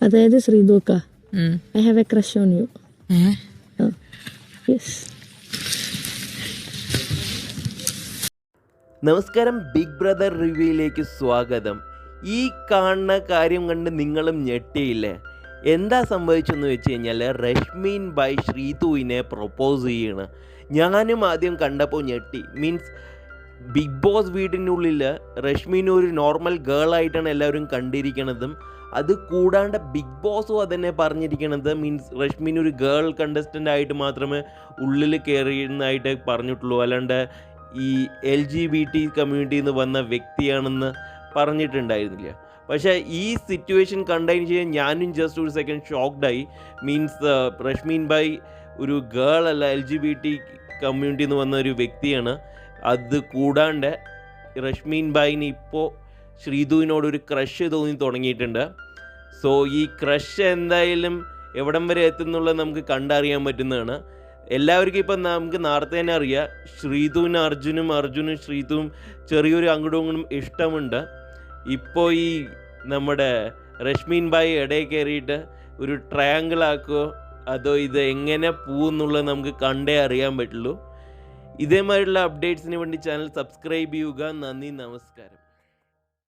അതായത് ശ്രീദുക്ക, I have a crush on you. Yes. നമസ്കാരം, ബിഗ് ബ്രദർ റിവ്യൂയിലേക്ക് സ്വാഗതം. ഈ കാണുന്ന കാര്യം കണ്ട് നിങ്ങളും ഞെട്ടിയില്ലേ? എന്താ സംഭവിച്ചെന്ന് വെച്ച് കഴിഞ്ഞാൽ രശ്മീൻ ബൈ ശ്രീതുവിനെ പ്രൊപ്പോസ് ചെയ്യണം. ഞാനും ആദ്യം കണ്ടപ്പോൾ ഞെട്ടി. മീൻസ് ബിഗ് ബോസ് വീടിനുള്ളിൽ രശ്മീൻ ഒരു നോർമൽ ഗേൾ ആയിട്ടാണ് എല്ലാവരും കണ്ടിരിക്കണതും. അത് കൂടാണ്ട് ബിഗ് ബോസും അതന്നെ പറഞ്ഞിരിക്കണത്. മീൻസ് രശ്മീൻ ഒരു ഗേൾ കണ്ടസ്റ്റൻ്റ് ആയിട്ട് മാത്രമേ ഉള്ളിൽ കയറിയെന്നായിട്ട് പറഞ്ഞിട്ടുള്ളൂ, അല്ലാണ്ട് ഈ LGBT കമ്മ്യൂണിറ്റിയിൽ നിന്ന് വന്ന വ്യക്തിയാണെന്ന് പറഞ്ഞിട്ടുണ്ടായിരുന്നില്ല. പക്ഷേ ഈ സിറ്റുവേഷൻ കണ്ടതിന് ശേഷം ഞാനും ജസ്റ്റ് ഒരു സെക്കൻഡ് ഷോക്ക്ഡായി. മീൻസ് രശ്മീൻ ബൈ ഒരു ഗേൾ അല്ല, LGBT കമ്മ്യൂണിറ്റിയിൽ നിന്ന് വന്ന ഒരു വ്യക്തിയാണ്. അത് കൂടാണ്ട് രശ്മീൻ ബൈന് ഇപ്പോൾ ശ്രീതുവിനോടൊരു ക്രഷ് തോന്നി തുടങ്ങിയിട്ടുണ്ട്. സോ ഈ ക്രഷ് എന്തായാലും എവിടം വരെ എത്തുന്നുള്ളത് നമുക്ക് കണ്ടറിയാൻ പറ്റുന്നതാണ്. എല്ലാവർക്കും ഇപ്പം നമുക്ക് നേരത്തെ തന്നെ അറിയാം, ശ്രീതുവിന് അർജുനും ശ്രീതുവും ചെറിയൊരു അങ്ങോട്ടും ഇങ്ങോട്ടും ഇഷ്ടമുണ്ട്. ഇപ്പോൾ ഈ നമ്മുടെ രശ്മീൻ ബായി ഇടയിൽ കയറിയിട്ട് ഒരു ട്രയാങ്കിൾ ആക്കുമോ അതോ ഇത് എങ്ങനെ പോകുന്നുള്ളത് നമുക്ക് കണ്ടേ അറിയാൻ പറ്റുള്ളൂ. ഇതേമാതിരിയുള്ള അപ്ഡേറ്റ്സിന് വേണ്ടി ചാനൽ സബ്സ്ക്രൈബ് ചെയ്യുക. നന്ദി, നമസ്കാരം.